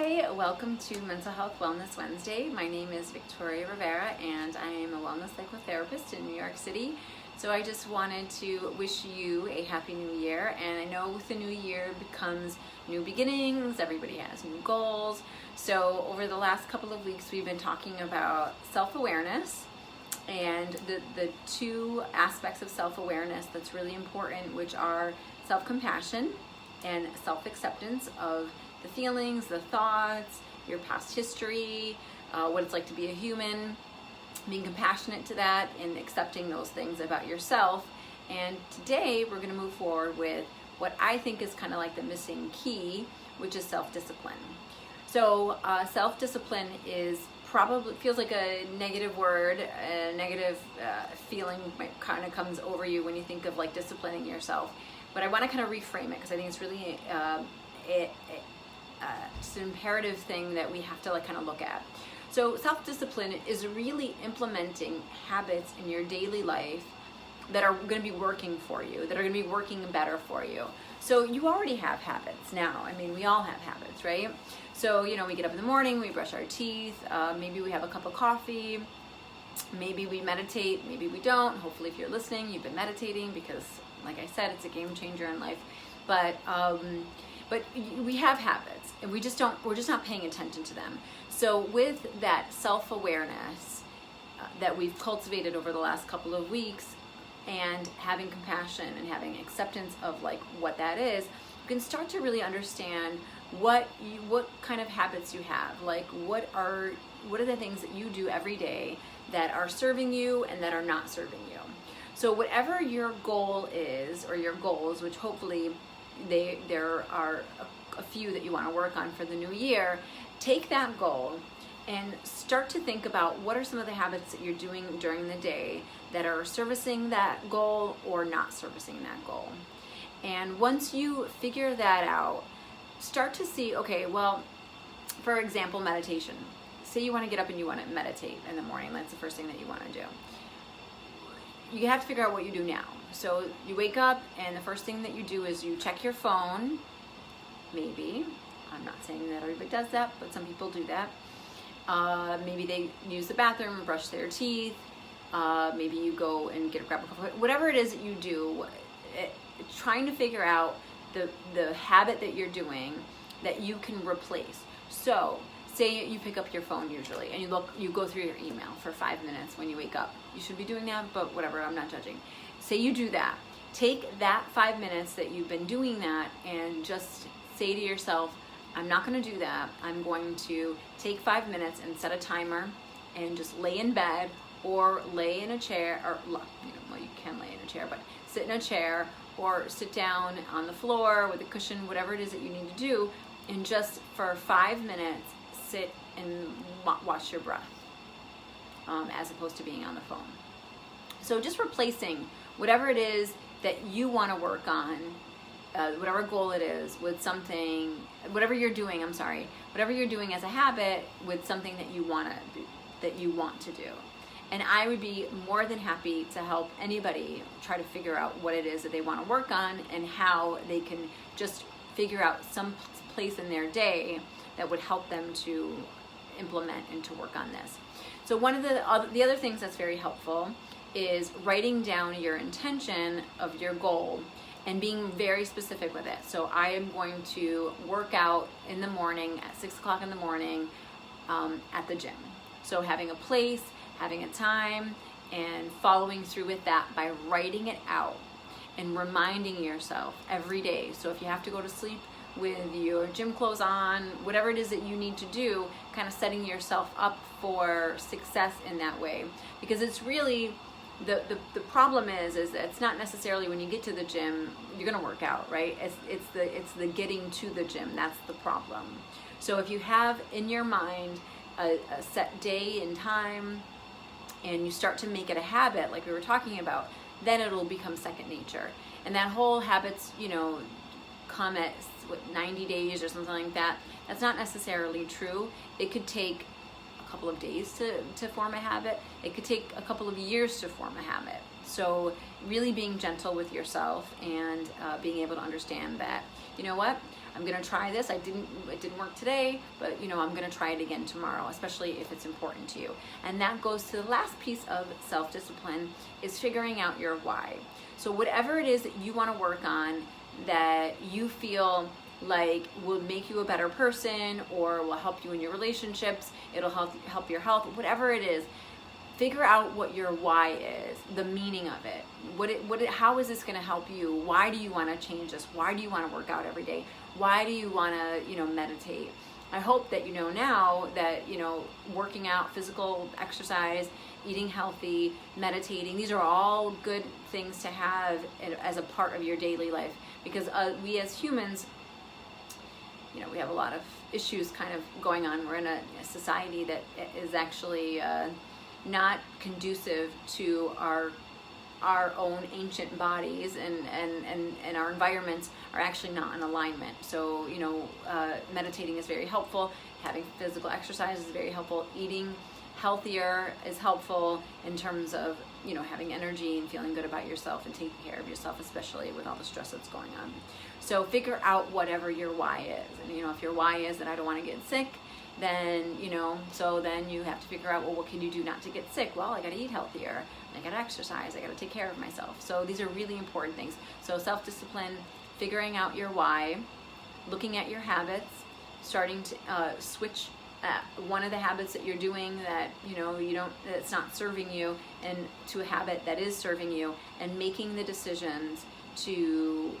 Hi, welcome to Mental Health Wellness Wednesday. My name is Victoria Rivera and I am a wellness psychotherapist in New York City. So I just wanted to wish you a happy new year, and I know with the new year becomes new beginnings, everybody has new goals. So over the last couple of weeks we've been talking about self-awareness and the two aspects of self-awareness that's really important, which are self-compassion and self-acceptance of the feelings, the thoughts, your past history, what it's like to be a human, being compassionate to that and accepting those things about yourself. And today we're going to move forward with what I think is kind of like the missing key, which is self-discipline. So self-discipline is probably feels like a negative word, a negative feeling kind of comes over you when you think of like disciplining yourself. But I want to kind of reframe it because I think it's really it's an imperative thing that we have to like kind of look at. So self-discipline is really implementing habits in your daily life that are going to be working for you, that are going to be working better for you. So you already have habits now. I mean, we all have habits, right? So, you know, we get up in the morning, we brush our teeth, maybe we have a cup of coffee, maybe we meditate, maybe we don't. Hopefully if you're listening, you've been meditating because, like I said, it's a game changer in life. But we have habits and we're just not paying attention to them. So with that self-awareness that we've cultivated over the last couple of weeks and having compassion and having acceptance of like what that is, you can start to really understand what kind of habits you have. Like what are the things that you do every day that are serving you and that are not serving you. So whatever your goal is, or your goals, which hopefully there are a few that you want to work on for the new year, take that goal and start to think about what are some of the habits that you're doing during the day that are servicing that goal or not servicing that goal. And once you figure that out, start to see, okay, well, for example, meditation. Say you want to get up and you want to meditate in the morning. That's the first thing that you want to do. You have to figure out what you do now. So you wake up and the first thing that you do is you check your phone. Maybe, I'm not saying that everybody does that, but some people do that. Maybe they use the bathroom and brush their teeth. Maybe you go and grab a cup of, whatever it is that you do, trying to figure out the habit that you're doing that you can replace. So say you pick up your phone usually and you go through your email for 5 minutes when you wake up. You should be doing that, but whatever, I'm not judging. Say you do that. Take that 5 minutes that you've been doing that and just say to yourself, I'm not going to do that. I'm going to take 5 minutes and set a timer and just lay in bed or lay in a chair, or well, you can lay in a chair, but sit in a chair or sit down on the floor with a cushion, whatever it is that you need to do, and just for 5 minutes sit and watch your breath, as opposed to being on the phone. So just replacing whatever it is that you want to work on, whatever goal it is, with something, whatever you're doing as a habit, with something that you want to do. And I would be more than happy to help anybody try to figure out what it is that they want to work on and how they can just figure out some place in their day that would help them to implement and to work on this. So one of the other things that's very helpful is writing down your intention of your goal and being very specific with it. So I am going to work out in the morning at 6 o'clock in the morning at the gym. So having a place, having a time, and following through with that by writing it out and reminding yourself every day. So if you have to go to sleep with your gym clothes on, whatever it is that you need to do, kind of setting yourself up for success in that way. Because it's really, the problem is that it's not necessarily when you get to the gym, you're gonna work out, right? It's the getting to the gym, that's the problem. So if you have in your mind a set day and time, and you start to make it a habit, like we were talking about, then it'll become second nature. And that whole habits, come at 90 days or something like that. That's not necessarily true. It could take a couple of days to form a habit. It could take a couple of years to form a habit. So really being gentle with yourself and being able to understand that, you know what, I'm gonna try this. It didn't work today, but you know, I'm gonna try it again tomorrow, especially if it's important to you. And that goes to the last piece of self-discipline, is figuring out your why. So whatever it is that you wanna work on that you feel like will make you a better person or will help you in your relationships, it'll help your health, whatever it is, figure out what your why is, the meaning of it. How is this going to help you? Why do you want to change this? Why do you want to work out every day? Why do you want to, you know, meditate? I hope that you know now that, you know, working out, physical exercise, eating healthy, meditating, these are all good things to have as a part of your daily life, because we as humans, you know, we have a lot of issues kind of going on. We're in a society that is actually not conducive to our own ancient bodies, and our environments are actually not in alignment. So, you know, meditating is very helpful. Having physical exercise is very helpful. Eating healthier is helpful in terms of, you know, having energy and feeling good about yourself and taking care of yourself, especially with all the stress that's going on. So figure out whatever your why is. And, you know, if your why is that I don't want to get sick, then, you know, so then you have to figure out, well, what can you do not to get sick? Well, I got to eat healthier. I got to exercise. I got to take care of myself. So these are really important things. So self-discipline, figuring out your why, looking at your habits, starting to switch one of the habits that you're doing that, you know, that's not serving you, and to a habit that is serving you, and making the decisions to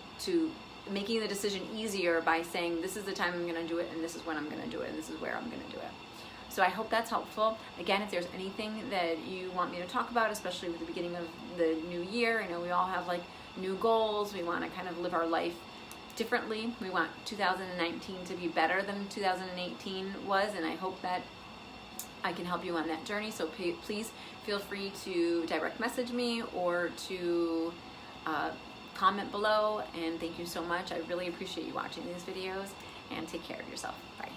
making the decision easier by saying, this is the time I'm going to do it, and this is when I'm going to do it, and this is where I'm going to do it. So I hope that's helpful. Again, if there's anything that you want me to talk about, especially with the beginning of the new year, I know we all have like new goals. We want to kind of live our life differently. We want 2019 to be better than 2018 was, and I hope that I can help you on that journey. So please feel free to direct message me or to comment below, and thank you so much. I really appreciate you watching these videos, and take care of yourself. Bye.